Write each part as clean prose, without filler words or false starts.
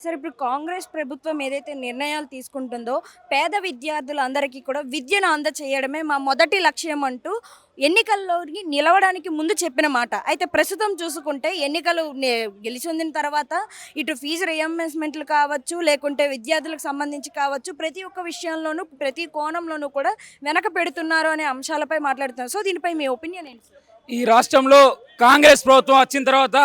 సరే ఇప్పుడు కాంగ్రెస్ ప్రభుత్వం ఏదైతే నిర్ణయాలు తీసుకుంటుందో పేద విద్యార్థులందరికీ కూడా విద్యను అందచేయడమే మా మొదటి లక్ష్యం అంటూ ఎన్నికల్లోకి నిలవడానికి ముందు చెప్పిన మాట. అయితే ప్రస్తుతం చూసుకుంటే గెలిచొందిన తర్వాత ఇటు ఫీజు రియంబర్స్మెంట్లు కావచ్చు, లేకుంటే విద్యార్థులకు సంబంధించి కావచ్చు, ప్రతి ఒక్క విషయంలోనూ ప్రతి కోణంలోనూ కూడా వెనక పెడుతున్నారు అనే అంశాలపై మాట్లాడుతున్నారు. సో దీనిపై మీ ఒపీనియన్ ఏంటి? ఈ రాష్ట్రంలో కాంగ్రెస్ ప్రభుత్వం వచ్చిన తర్వాత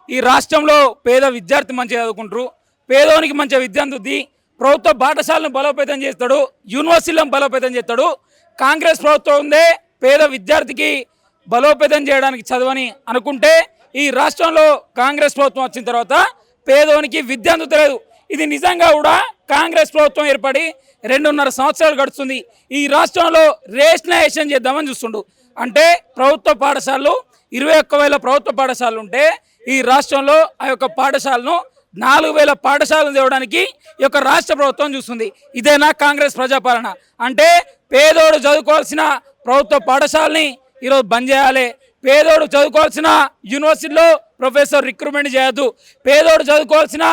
ఈ రాష్ట్రంలో పేద విద్యార్థి మంచిగా చదువుకుంటారు, పేదోనికి మంచి విద్య అందుద్ది, ప్రభుత్వ పాఠశాలను బలోపేతం చేస్తాడు, యూనివర్సిటీలను బలోపేతం చేస్తాడు. కాంగ్రెస్ ప్రభుత్వం ఉందే పేద విద్యార్థికి బలోపేతం చేయడానికి చదవని అనుకుంటే ఈ రాష్ట్రంలో కాంగ్రెస్ ప్రభుత్వం వచ్చిన తర్వాత పేదోనికి విద్య అందుతలేదు. ఇది నిజంగా కూడా కాంగ్రెస్ ప్రభుత్వం ఏర్పడి 2.5 సంవత్సరాలు గడుస్తుంది. ఈ రాష్ట్రంలో రేషనలైజేషన్ చేద్దామని చూస్తుండు. అంటే ప్రభుత్వ పాఠశాలలు 21,000 ప్రభుత్వ పాఠశాలలు ఉంటే ఈ రాష్ట్రంలో ఆ యొక్క పాఠశాలను 4,000 పాఠశాలను తేవడానికి ఈ యొక్క రాష్ట్ర ప్రభుత్వం చూస్తుంది. ఇదేనా కాంగ్రెస్ ప్రజాపాలన? అంటే పేదోడు చదువుకోవాల్సిన ప్రభుత్వ పాఠశాలని ఈరోజు బంద్ చేయాలి, పేదోడు చదువుకోవాల్సిన యూనివర్సిటీలో ప్రొఫెసర్ రిక్రూట్మెంట్ చేయొద్దు, పేదోడు చదువుకోవాల్సిన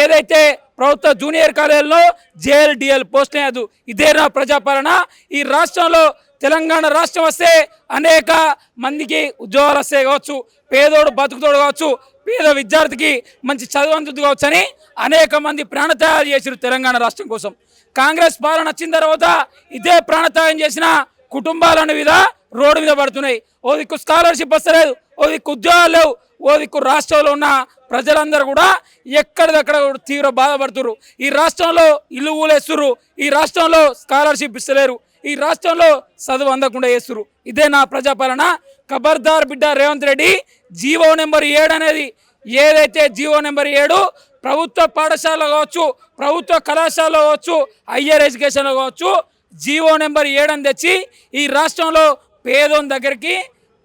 ఏదైతే ప్రభుత్వ జూనియర్ కాలేజీలో జేఎల్డిఎల్ పోస్ట్ వేయద్దు. ఇదేనా ప్రజాపాలన? ఈ రాష్ట్రంలో తెలంగాణ రాష్ట్రం వస్తే అనేక మందికి ఉద్యోగాలు వస్తాయి కావచ్చు, పేదోడు బతుకుతోడు కావచ్చు, పేద విద్యార్థికి మంచి చదువంతుడు కావచ్చు అని అనేక మంది ప్రాణత్యాగాలు చేసారు తెలంగాణ రాష్ట్రం కోసం. కాంగ్రెస్ పాలన వచ్చిన తర్వాత ఇదే ప్రాణత్యాగం చేసిన కుటుంబాలను మీద రోడ్డు మీద పడుతున్నాయి. ఓ దిక్కు స్కాలర్షిప్ వస్తలేదు, ఓ దిక్కు ఉద్యోగాలు లేవు, ఓ దిక్కు రాష్ట్రంలో ఉన్న ప్రజలందరూ కూడా ఎక్కడిదక్కడ తీవ్ర బాధపడుతున్నారు. ఈ రాష్ట్రంలో ఇల్లు ఊలేస్తున్నారు, ఈ రాష్ట్రంలో స్కాలర్షిప్ ఇస్తలేరు, ఈ రాష్ట్రంలో చదువు అందకుండా చేస్తున్నారు. ఇదే నా ప్రజాపాలన? ఖబర్దార్ బిడ్డ రేవంత్ రెడ్డి, జీవో నెంబర్ 7 అనేది ఏదైతే జీవో నెంబర్ 7 ప్రభుత్వ పాఠశాలలో కావచ్చు, ప్రభుత్వ కళాశాలలో కావచ్చు, హయ్యర్ ఎడ్యుకేషన్లో కావచ్చు, జీవో నెంబర్ 7 అని తెచ్చి ఈ రాష్ట్రంలో పేదోని దగ్గరికి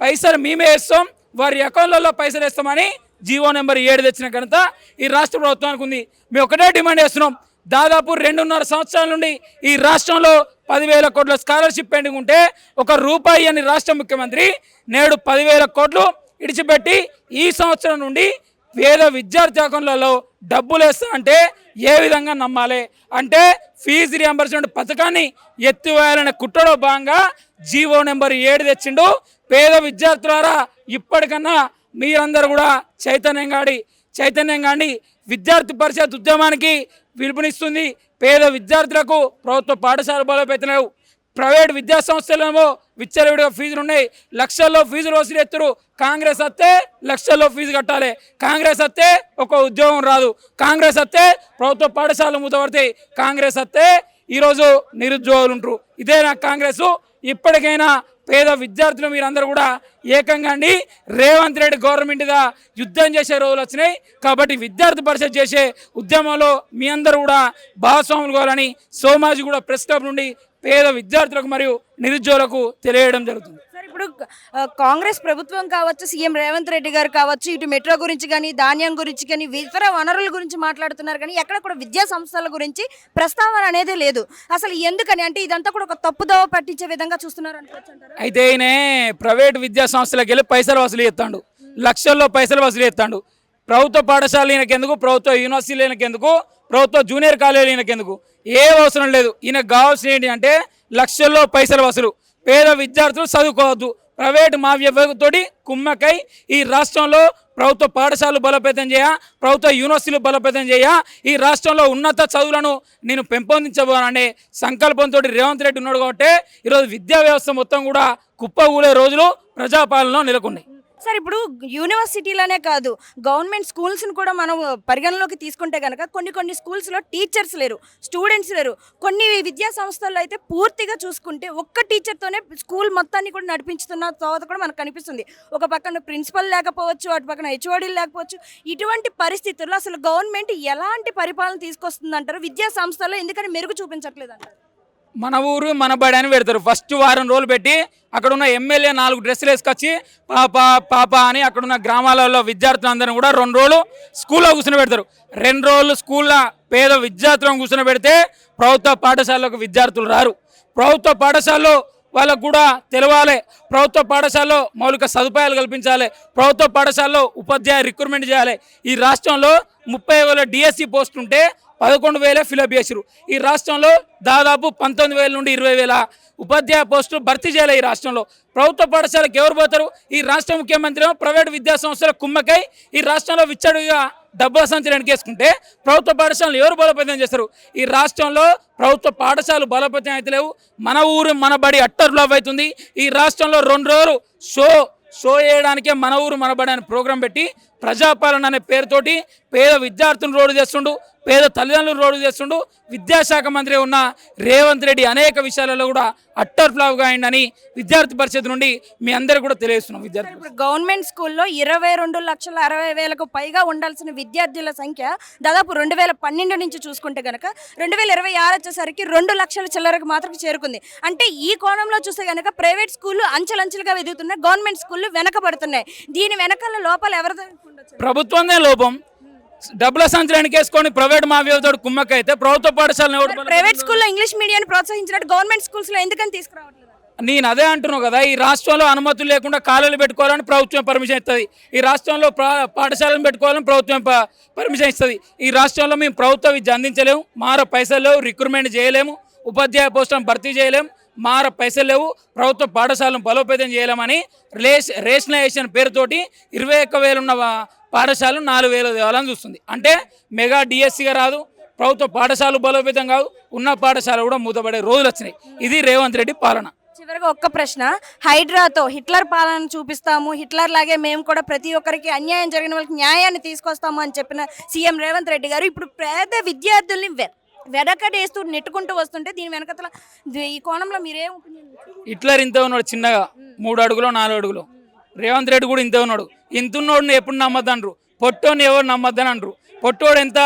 పైసలు మేమే వేస్తాం, వారి అకౌంట్లలో పైసలు వేస్తామని జీవో నెంబర్ 7 తెచ్చిన ఘనత ఈ రాష్ట్ర ప్రభుత్వానికి ఉంది. మేము ఒకటే డిమాండ్ చేస్తున్నాం. దాదాపు 2.5 సంవత్సరాల నుండి ఈ రాష్ట్రంలో 10,000 కోట్ల స్కాలర్షిప్ పెండింగ్ ఉంటే ₹1 అని రాష్ట్ర ముఖ్యమంత్రి నేడు 10,000 కోట్లు ఇడిచిపెట్టి ఈ సంవత్సరం నుండి పేద విద్యార్థి అకౌంట్లలో డబ్బులు వేస్తా అంటే ఏ విధంగా నమ్మాలి? అంటే ఫీజు రియంబర్స్మెంట్ పథకాన్ని ఎత్తివేయాలనే కుట్రలో భాగంగా జీవో నెంబర్ 7 తెచ్చిండు. పేద విద్యార్థులారా ఇప్పటికన్నా మీరందరూ కూడా చైతన్యం కాండి. విద్యార్థి పరిషత్ ఉద్యమానికి పిలుపునిస్తుంది. పేద విద్యార్థులకు ప్రభుత్వ పాఠశాల బలోపేతలేవు, ప్రైవేట్ విద్యా సంస్థలేమో విచ్చలవిడిగా ఫీజులు ఉన్నాయి, లక్షల్లో ఫీజులు వసూలు ఎత్తురు. కాంగ్రెస్ వస్తే లక్షల్లో ఫీజు కట్టాలి, కాంగ్రెస్ వస్తే ఒక ఉద్యోగం రాదు, కాంగ్రెస్ వస్తే ప్రభుత్వ పాఠశాలలు మూతపడతాయి, కాంగ్రెస్ వస్తే ఈరోజు నిరుద్యోగులు ఉంటారు. ఇదే నా కాంగ్రెస్. ఇప్పటికైనా పేద విద్యార్థులు మీరందరూ కూడా ఏకంగా అండి రేవంత్ రెడ్డి గవర్నమెంట్గా యుద్ధం చేసే రోజులు వచ్చినాయి. కాబట్టి విద్యార్థి పరిషత్ చేసే ఉద్యమంలో మీ అందరూ కూడా భాగస్వాములు కావాలని సోమాజి కూడా ప్రెస్ క్లబ్ నుండి పేద విద్యార్థులకు మరియు నిరుద్యోగులకు తెలియడం జరుగుతుంది. సార్ ఇప్పుడు కాంగ్రెస్ ప్రభుత్వం కావచ్చు, సీఎం రేవంత్ రెడ్డి గారు కావచ్చు, ఇటు మెట్రో గురించి కానీ, ధాన్యం గురించి కానీ, ఇతర వనరుల గురించి మాట్లాడుతున్నారు కానీ ఎక్కడ కూడా విద్యా సంస్థల గురించి ప్రస్తావన అనేది లేదు. అసలు ఎందుకని? అంటే ఇదంతా కూడా ఒక తప్పుదోవ పట్టించే విధంగా చూస్తున్నారు అనుకోవచ్చు. అయితే ఈయన ప్రైవేట్ విద్యా సంస్థలకు వెళ్ళి పైసలు వసూలు చేస్తాడు, లక్షల్లో పైసలు వసూలు చేస్తాడు. ప్రభుత్వ పాఠశాల ఈయనకెందుకు, ప్రభుత్వ యూనివర్సిటీలు ఈయనకెందుకు, ప్రభుత్వ జూనియర్ కాలేజీలు ఈయనకెందుకు? ఏ అవసరం లేదు. ఈయనకు కావాల్సిన ఏంటి అంటే లక్షల్లో పైసలు వసూలు. పేద విద్యార్థులు చదువుకోవద్దు, ప్రైవేట్ మాఫియాతోటి కుమ్మకై ఈ రాష్ట్రంలో ప్రభుత్వ పాఠశాలలు బలోపేతం చేయ, ప్రభుత్వ యూనివర్సిటీలు బలోపేతం చేయ, ఈ రాష్ట్రంలో ఉన్నత చదువులను నేను పెంపొందించబోననే సంకల్పంతో రేవంత్ రెడ్డి ఉన్నాడు. కాబట్టి ఈరోజు విద్యా వ్యవస్థ మొత్తం కూడా కుప్పగూలే రోజులు ప్రజాపాలనలో నెలకొన్నాయి. సార్ ఇప్పుడు యూనివర్సిటీలనే కాదు, గవర్నమెంట్ స్కూల్స్ని కూడా మనం పరిగణలోకి తీసుకుంటే కనుక కొన్ని స్కూల్స్లో టీచర్స్ లేరు, స్టూడెంట్స్ లేరు. కొన్ని విద్యా సంస్థల్లో అయితే పూర్తిగా చూసుకుంటే ఒక్క టీచర్తోనే స్కూల్ మొత్తాన్ని కూడా నడిపించుతున్న తర్వాత కూడా మనకు కనిపిస్తుంది. ఒక పక్కన ప్రిన్సిపల్ లేకపోవచ్చు, అటు పక్కన హెచ్ఓడీలు లేకపోవచ్చు. ఇటువంటి పరిస్థితుల్లో అసలు గవర్నమెంట్ ఎలాంటి పరిపాలన తీసుకొస్తుందంటారు? విద్యా సంస్థల్లో ఎందుకని మెరుగు చూపించట్లేదు అంటారు? మన ఊరు మన బడి అని పెడతారు. ఫస్ట్ వారం రోజులు పెట్టి అక్కడ ఉన్న ఎమ్మెల్యే 4 డ్రెస్సులు వేసుకొచ్చి పాప అని అక్కడ ఉన్న గ్రామాలలో విద్యార్థులందరినీ కూడా 2 రోజులు స్కూల్లో కూర్చొని పెడతారు. 2 రోజులు స్కూల్లో పేద విద్యార్థులను కూర్చొని పెడితే ప్రభుత్వ పాఠశాలకు విద్యార్థులు రారు. ప్రభుత్వ పాఠశాలలో వాళ్ళకు కూడా తెలవాలి. ప్రభుత్వ పాఠశాలలో మౌలిక సదుపాయాలు కల్పించాలి. ప్రభుత్వ పాఠశాలలో ఉపాధ్యాయ రిక్రూట్మెంట్ చేయాలి. ఈ రాష్ట్రంలో 30,000 డిఎస్సి పోస్టులు ఉంటే 11,000 ఫిలప్ చేసిరు. ఈ రాష్ట్రంలో దాదాపు 19,000 నుండి 20,000 ఉపాధ్యాయ పోస్టులు భర్తీ చేయాలి. ఈ రాష్ట్రంలో ప్రభుత్వ పాఠశాలకు ఎవరు పోతారు? ఈ రాష్ట్ర ముఖ్యమంత్రి ప్రైవేట్ విద్యా సంస్థల కుమ్మకై ఈ రాష్ట్రంలో విచ్చడుగా డబ్బుల సంచులు వెనకేసుకుంటే ప్రభుత్వ పాఠశాలలు ఎవరు బలోపేతం చేస్తారు? ఈ రాష్ట్రంలో ప్రభుత్వ పాఠశాలలు బలోపేతం అయితే లేవు. మన ఊరు మన బడి అట్టర్ ఫ్లాప్ అవుతుంది. ఈ రాష్ట్రంలో 2 రోజులు షో చేయడానికే మన ఊరు మన బడి అనే ప్రోగ్రాం పెట్టి ప్రజాపాలన అనే పేరుతోటి పేద విద్యార్థులను రోడ్డు చేస్తుండు, పేద తల్లిదండ్రులను రోడ్డు చేస్తుండు. విద్యాశాఖ మంత్రి ఉన్న రేవంత్ రెడ్డి అనేక విషయాలలో కూడా అట్టర్ ఫ్లాప్గా అయిందని విద్యార్థి పరిషత్ నుండి మీ అందరికీ కూడా తెలియజేస్తున్నాం. విద్యార్థి ఇప్పుడు గవర్నమెంట్ స్కూల్లో 22,60,000 పైగా ఉండాల్సిన విద్యార్థుల సంఖ్య దాదాపు 2012 నుంచి చూసుకుంటే కనుక 2026 వచ్చేసరికి 2 లక్షల చిల్లరకు మాత్రం చేరుకుంది. అంటే ఈ కోణంలో చూస్తే కనుక ప్రైవేట్ స్కూళ్ళు అంచెలంచెలుగా ఎదుగుతున్నాయి, గవర్నమెంట్ స్కూళ్ళు వెనకబడుతున్నాయి. దీని వెనకాల లోపాలు ఎవరిదో ఉండొచ్చు? ప్రభుత్వందే లోపం. డబ్బుల సంచులు వెనకేసుకొని ప్రైవేట్ మాఫియాతో కుమ్మక్కైతే ప్రభుత్వ పాఠశాలను ప్రైవేట్ స్కూల్లో ఇంగ్లీష్ మీడియాన్ని ప్రోత్సహించినట్టు గవర్నమెంట్ స్కూల్స్లో ఎందుకని తీసుకురావట్లేదు? నేను అదే అంటున్నాను కదా, ఈ రాష్ట్రంలో అనుమతులు లేకుండా కాలేజీలు పెట్టుకోవాలని ప్రభుత్వం పర్మిషన్ ఇస్తుంది. ఈ రాష్ట్రంలో పాఠశాలను పెట్టుకోవాలని ప్రభుత్వం పర్మిషన్ ఇస్తుంది. ఈ రాష్ట్రంలో మేము ప్రభుత్వ విద్య అందించలేము, మార పైసలు లేవు, రిక్రూట్మెంట్ చేయలేము, ఉపాధ్యాయ పోస్టులను భర్తీ చేయలేము, మార పైసలు లేవు, ప్రభుత్వ పాఠశాలను బలోపేతం చేయలేమని రేషనలైజేషన్ పేరుతోటి 21,000 ఉన్న పాఠశాలను 4,000 దేవాలని చూస్తుంది. అంటే మెగా డిఎస్సిగా రాదు, ప్రభుత్వ పాఠశాలలు బలోపేతం కాదు, ఉన్న పాఠశాల కూడా మూతపడే రోజులు వచ్చినాయి. ఇది రేవంత్ రెడ్డి పాలన. చివరిగా ఒక్క ప్రశ్న, హైడ్రాతో హిట్లర్ పాలన చూపిస్తాము, హిట్లర్ లాగే మేము కూడా ప్రతి ఒక్కరికి అన్యాయం జరిగిన వాళ్ళకి న్యాయాన్ని తీసుకొస్తాము అని చెప్పిన సీఎం రేవంత్ రెడ్డి గారు ఇప్పుడు పేద విద్యార్థుల్ని వెనకడేస్తూ నెట్టుకుంటూ వస్తుంటే దీని వెనకతల ఈ కోణంలో మీరేం ఒపీనియన్? హిట్లర్ ఇంతే ఉన్నాడు, చిన్నగా 3 అడుగులో 4 అడుగులో. రేవంత్ రెడ్డి కూడా ఇంతే ఉన్నాడు. ఇంతున్నోడిని ఎప్పుడు నమ్మద్దండ్రు, పొట్టోని ఎవరు నమ్మద్దని అంటారు. పొట్టోడు ఎంత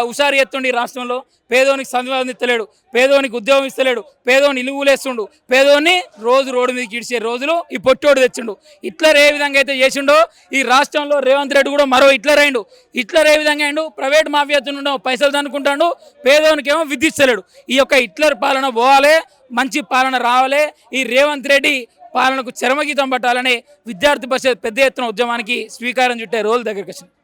హుషారు ఎత్తుండి ఈ రాష్ట్రంలో. పేదోనికి సంపాదన ఇస్తలేడు, పేదోనికి ఉద్యోగం ఇస్తలేడు, పేదోని ఇలుగులేస్తుండు, పేదోని రోజు రోడ్డు మీదకి ఇడిచే రోజులు ఈ పొట్టోడు తెచ్చిండు. హిట్లర్ ఏ విధంగా అయితే చేసిండో ఈ రాష్ట్రంలో రేవంత్ రెడ్డి కూడా మరో హిట్లర్ అయిండు. హిట్లర్ ఏ విధంగా అయిండు? ప్రైవేట్ మాఫియాతో పైసలు దనుకుంటాడు, పేదోనికి ఏమో విధిస్తలేడు. ఈ యొక్క హిట్లర్ పాలన పోవాలి, మంచి పాలన రావాలి. ఈ రేవంత్ రెడ్డి పాలనకు చరమగీతం పట్టాలని విద్యార్థి పరిషత్ పెద్ద ఎత్తున ఉద్యమానికి స్వీకారం చుట్టే రోజుల దగ్గరికి వచ్చింది.